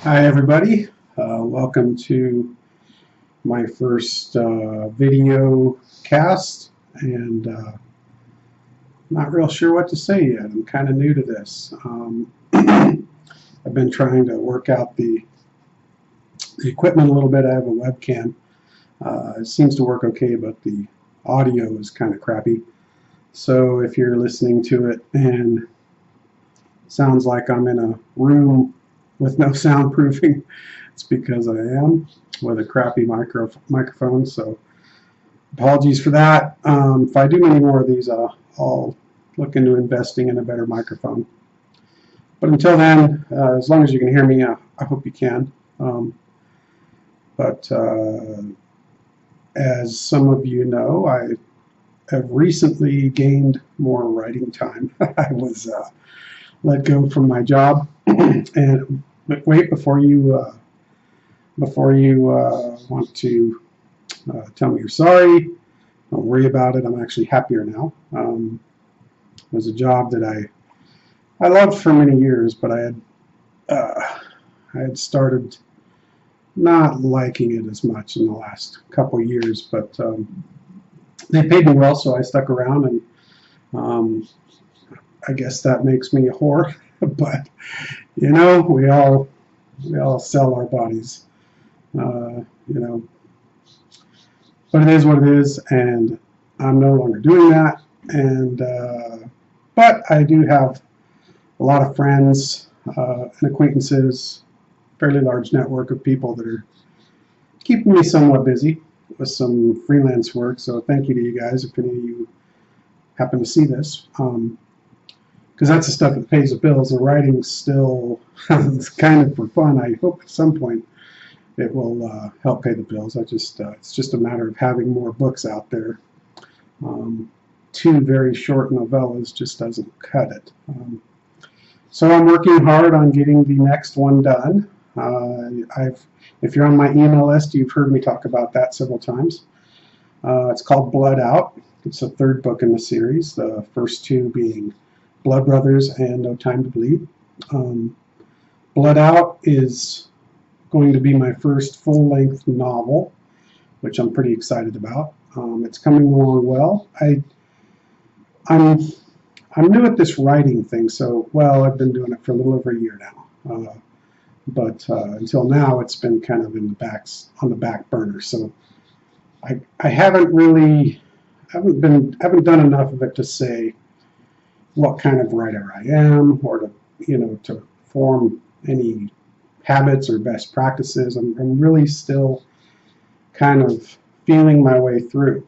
Hi everybody, welcome to my first video cast, and not real sure what to say yet. I'm kind of new to this. I've been trying to work out the equipment a little bit. I have a webcam. It seems to work okay, but the audio is kind of crappy. So if you're listening to it and it sounds like I'm in a room with no soundproofing, it's because I am with a crappy microphone, so apologies for that. If I do many more of these, I'll look into investing in a better microphone. But until then, as long as you can hear me, I hope you can. As some of you know, I have recently gained more writing time. I was let go from my job, and wait, before you want to tell me you're sorry, don't worry about it. I'm actually happier now. It was a job that I loved for many years, but I had started not liking it as much in the last couple of years. But they paid me well, so I stuck around, and I guess that makes me a whore. But you know, we all sell our bodies, you know. But it is what it is, and I'm no longer doing that. And but I do have a lot of friends and acquaintances, fairly large network of people that are keeping me somewhat busy with some freelance work. So thank you to you guys if any of you happen to see this. Because that's the stuff that pays the bills. The writing still is kind of for fun. I hope at some point it will help pay the bills. It's just a matter of having more books out there. 2 very short novellas just doesn't cut it. So I'm working hard on getting the next one done. If you're on my email list, you've heard me talk about that several times. It's called Blood Out. It's the 3rd book in the series, the first 2 being Blood Brothers and No Time to Bleed. Blood Out is going to be my first full-length novel, which I'm pretty excited about. It's coming along well. I'm new at this writing thing, so well, I've been doing it for a little over a year now. But until now, it's been kind of on the back burner. So I haven't done enough of it to say what kind of writer I am, or to form any habits or best practices. I'm really still kind of feeling my way through.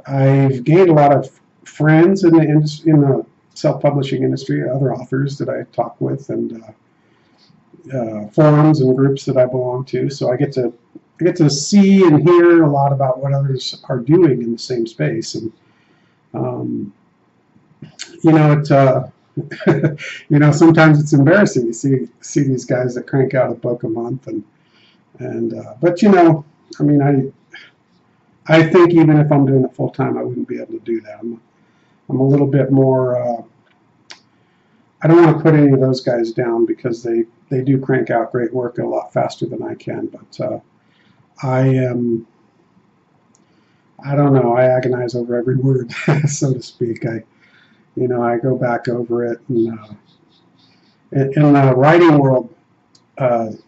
I've gained a lot of friends in the self-publishing industry, other authors that I talk with, and forums and groups that I belong to. So I get to see and hear a lot about what others are doing in the same space. And you know, sometimes it's embarrassing to see these guys that crank out a book a month, but you know, I mean, I think even if I'm doing it full time, I wouldn't be able to do that. I'm a little bit more. I don't want to put any of those guys down, because they do crank out great work a lot faster than I can. But I don't know. I agonize over every word, so to speak. I go back over it, and in the writing world,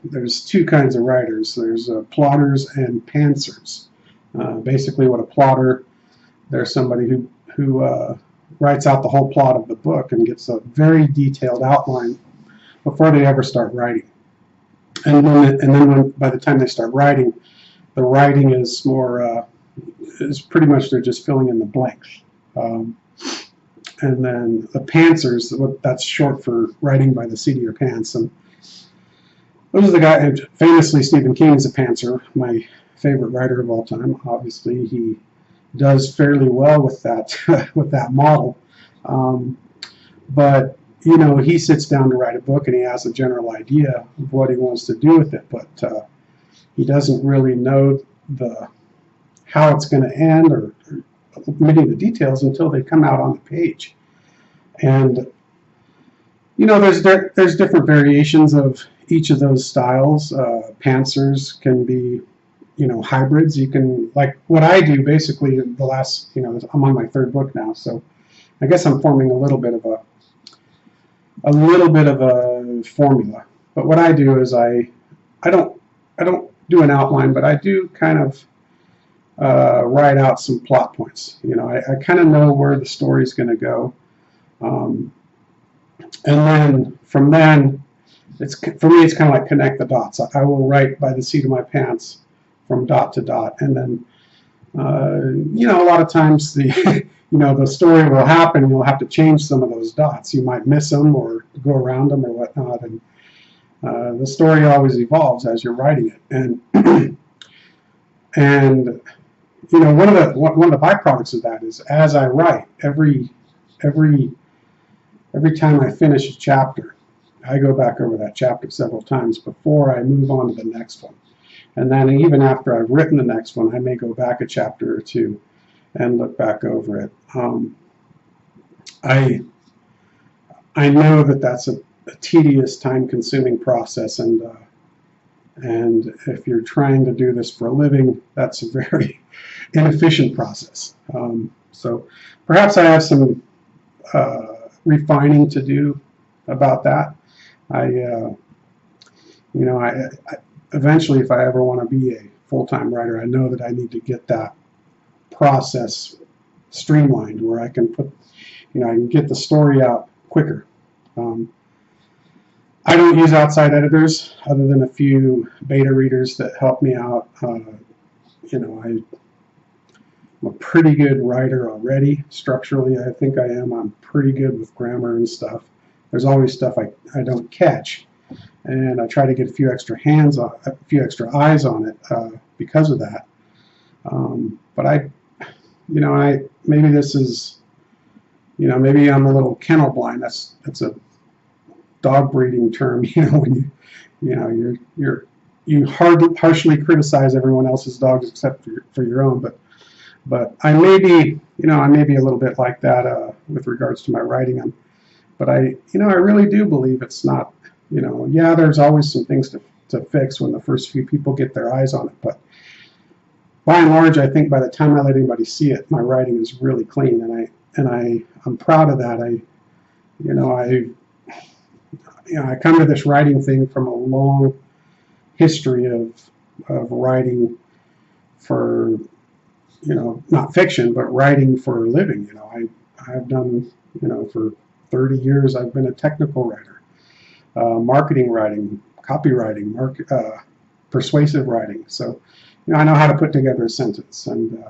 there's 2 kinds of writers. There's plotters and pantsers. Basically, what a plotter, there's somebody who writes out the whole plot of the book and gets a very detailed outline before they ever start writing. And then by the time they start writing, the writing is more is pretty much they're just filling in the blanks. And then the pantsers, that's short for writing by the seat of your pants. And those are the guys. Famously, Stephen King is a pantser, my favorite writer of all time. Obviously, he does fairly well with that with that model. But you know, he sits down to write a book, and he has a general idea of what he wants to do with it, but he doesn't really know how it's going to end, or many of the details, until they come out on the page. And you know, there's different variations of each of those styles. Pantsers can be, hybrids. You can, like what I do basically the last, I'm on my third book now, so I guess I'm forming a little bit of a formula. But what I do is I don't do an outline, but I do kind of write out some plot points. I kind of know where the story's going to go, and then from then, for me it's kind of like connect the dots. I will write by the seat of my pants from dot to dot, and then a lot of times the the story will happen. You'll have to change some of those dots. You might miss them or go around them or whatnot, and the story always evolves as you're writing it. And and one of the byproducts of that is, as I write, every time I finish a chapter, I go back over that chapter several times before I move on to the next one. And then even after I've written the next one, I may go back a chapter or two and look back over it. I know that that's a tedious, time-consuming process, and if you're trying to do this for a living, that's a very inefficient process. So perhaps I have some refining to do about that. I eventually, if I ever want to be a full-time writer, I know that I need to get that process streamlined, where I can put, I can get the story out quicker. I don't use outside editors other than a few beta readers that help me out. I'm a pretty good writer already. Structurally, I think I am. I'm pretty good with grammar and stuff. There's always stuff I don't catch, and I try to get a few extra eyes on it because of that. But maybe this is, maybe I'm a little kennel blind. That's a dog breeding term. When you harshly criticize everyone else's dogs except for your own. But I may be a little bit like that with regards to my writing. But I really do believe it's not, there's always some things to fix when the first few people get their eyes on it. But by and large, I think by the time I let anybody see it, my writing is really clean, and I'm proud of that. I come to this writing thing from a long history of writing for, not fiction, but writing for a living. I've done, for 30 years, I've been a technical writer, marketing writing, copywriting, persuasive writing. So, I know how to put together a sentence, and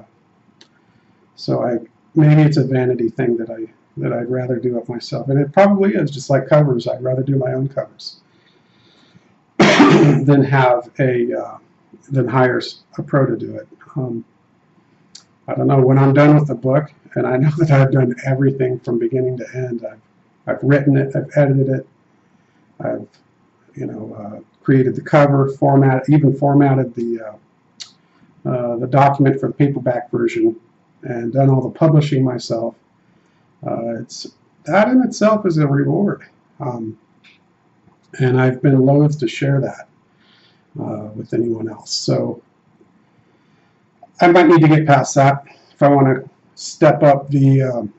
so maybe it's a vanity thing that I'd rather do it myself, and it probably is. Just like covers, I'd rather do my own covers than hire a pro to do it. I don't know, when I'm done with the book, and I know that I've done everything from beginning to end. I've written it, I've edited it, I've created the cover, formatted the document for the paperback version, and done all the publishing myself. That in itself is a reward, and I've been loath to share that with anyone else. So I might need to get past that if I want to step up the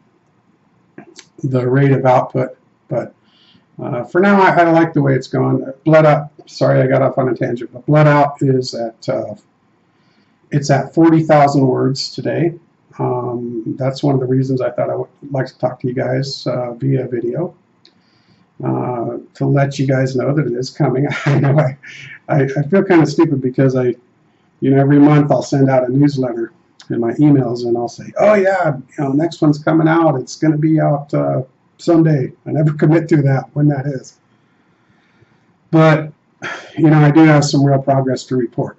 rate of output. But for now, I like the way it's going. Blood Out. Sorry, I got off on a tangent. But Blood Out is it's at 40,000 words today. That's one of the reasons I thought I would like to talk to you guys via video, to let you guys know that it is coming. I know I feel kind of stupid because every month I'll send out a newsletter in my emails, and I'll say, oh yeah, next one's coming out. It's going to be out someday. I never commit to that, when that is. But, I do have some real progress to report.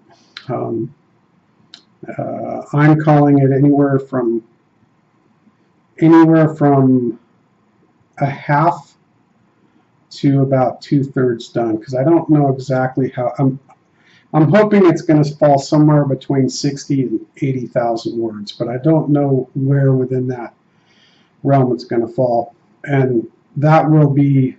I'm calling it anywhere from a half to about 2/3 done, because I don't know exactly how. I'm hoping it's going to fall somewhere between 60 and 80,000 words, but I don't know where within that realm it's going to fall, and that will be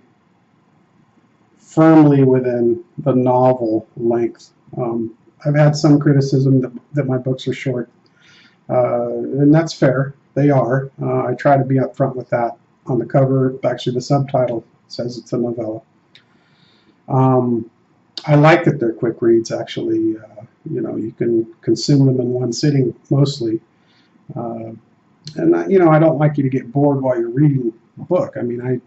firmly within the novel length. I've had some criticism that my books are short, and that's fair. They are. I try to be upfront with that on the cover. Actually, the subtitle says it's a novella. I like that they're quick reads, actually. You can consume them in one sitting, mostly. And I don't like you to get bored while you're reading a book. I mean,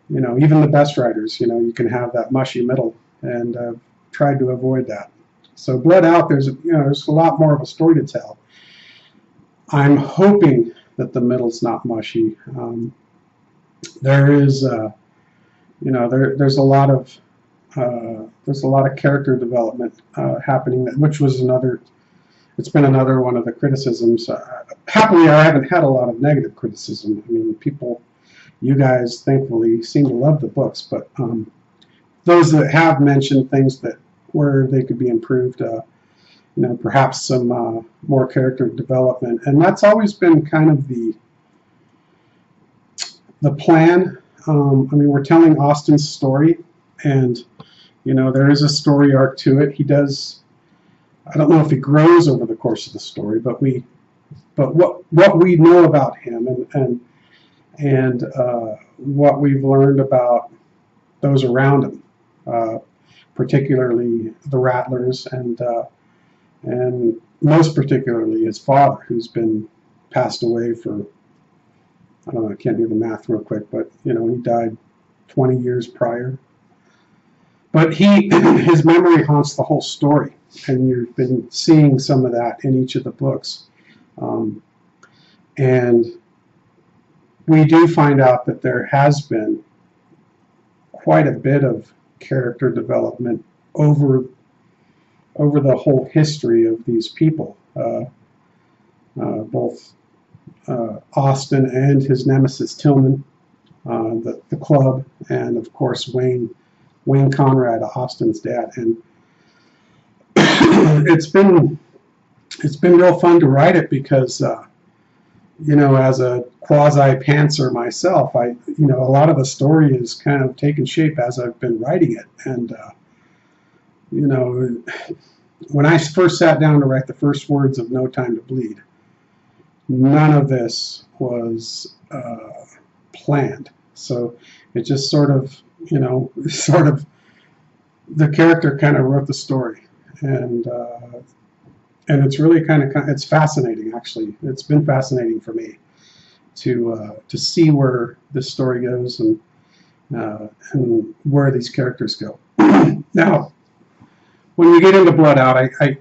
even the best writers, you can have that mushy middle, and tried to avoid that. So Blood Out, there's a lot more of a story to tell. I'm hoping that the middle's not mushy. There is, there's a lot of character development happening, which was it's been another one of the criticisms. Happily, I haven't had a lot of negative criticism. I mean, you guys, thankfully, seem to love the books, but those that have mentioned things where they could be improved, perhaps some more character development, and that's always been kind of the plan. I mean, we're telling Austin's story, and there is a story arc to it. He does. I don't know if he grows over the course of the story, but what we know about him and what we've learned about those around him, particularly the Rattlers, and most particularly his father, who's been passed away for, I don't know, I can't do the math real quick, but he died 20 years prior. But his memory haunts the whole story, and you've been seeing some of that in each of the books. And we do find out that there has been quite a bit of character development over the whole history of these people, both Austin and his nemesis Tillman, the club, and of course Wayne Conrad, Austin's dad. And it's been real fun to write it because as a quasi-pantser myself, a lot of the story is kind of taken shape as I've been writing it. And when I first sat down to write the first words of No Time to Bleed, none of this was planned. So it just sort of the character kind of wrote the story, and it's really it's fascinating, actually. It's been fascinating for me to see where this story goes and where these characters go. Now, when we get into Blood Out, I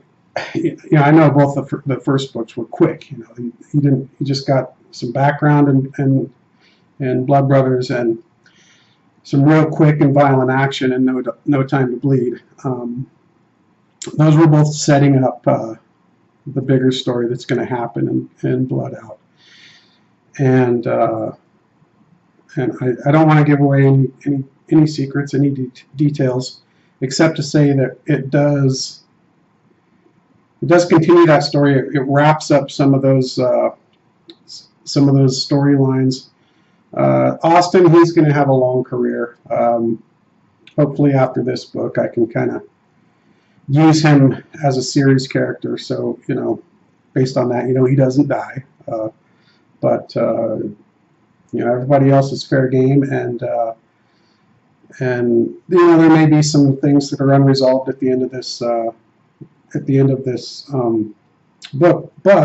know both the first books were quick. You just got some background and Blood Brothers and some real quick and violent action and No Time to Bleed. Those were both setting up the bigger story that's going to happen in Blood Out. And I don't want to give away any secrets, any details, except to say that it does continue that story. It wraps up some of those storylines. Austin, he's going to have a long career. Hopefully after this book I can kind of use him as a series character, so based on that, he doesn't die, but everybody else is fair game, and there may be some things that are unresolved at the end of this book, but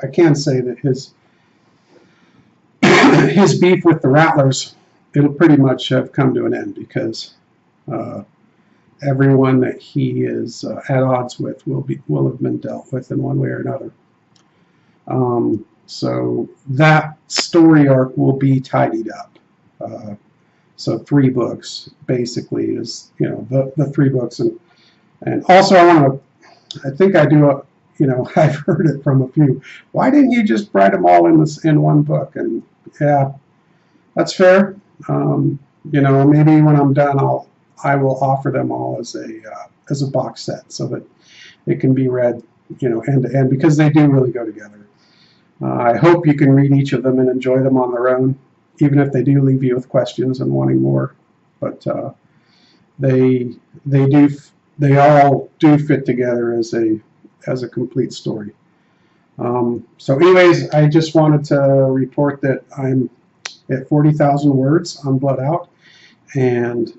I can say that his beef with the Rattlers, it'll pretty much have come to an end, because everyone that he is at odds with will have been dealt with in one way or another. So that story arc will be tidied up. So 3 books basically is the 3 books, and also I think I do I've heard it from a few. Why didn't you just write them all in one book? And yeah, that's fair. Maybe when I'm done, I will offer them all as a box set, so that it can be read, end to end, because they do really go together. I hope you can read each of them and enjoy them on their own, even if they do leave you with questions and wanting more. But they all do fit together as a complete story. So anyways, I just wanted to report that I'm at 40,000 words on Blood Out, and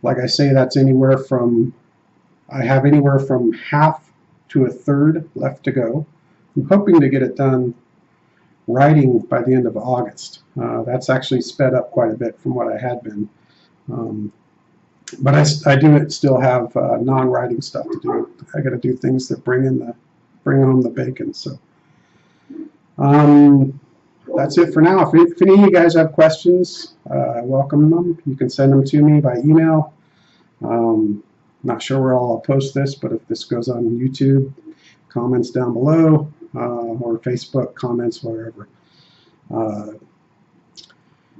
like I say, that's anywhere from, I have anywhere from half to a third left to go. I'm hoping to get it done writing by the end of August. That's actually sped up quite a bit from what I had been. But I do still have non-writing stuff to do. I got to do things that bring home the bacon. So that's it for now. If any of you guys have questions, I welcome them. You can send them to me by email. Not sure where I'll post this, but if this goes on YouTube, comments down below, or Facebook comments, wherever.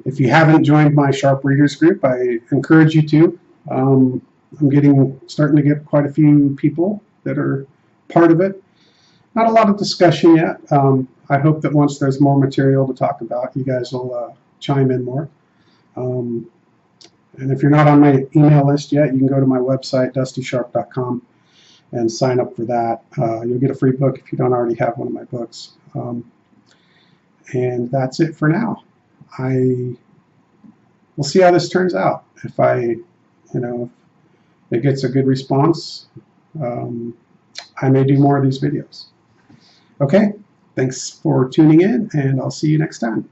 If you haven't joined my Sharp Readers group, I encourage you to. I'm starting to get quite a few people that are part of it. Not a lot of discussion yet. I hope that once there's more material to talk about, you guys will chime in more. And if you're not on my email list yet, you can go to my website, dustysharp.com, and sign up for that. You'll get a free book if you don't already have one of my books. And that's it for now. We'll see how this turns out. If if it gets a good response, I may do more of these videos. Okay, thanks for tuning in, and I'll see you next time.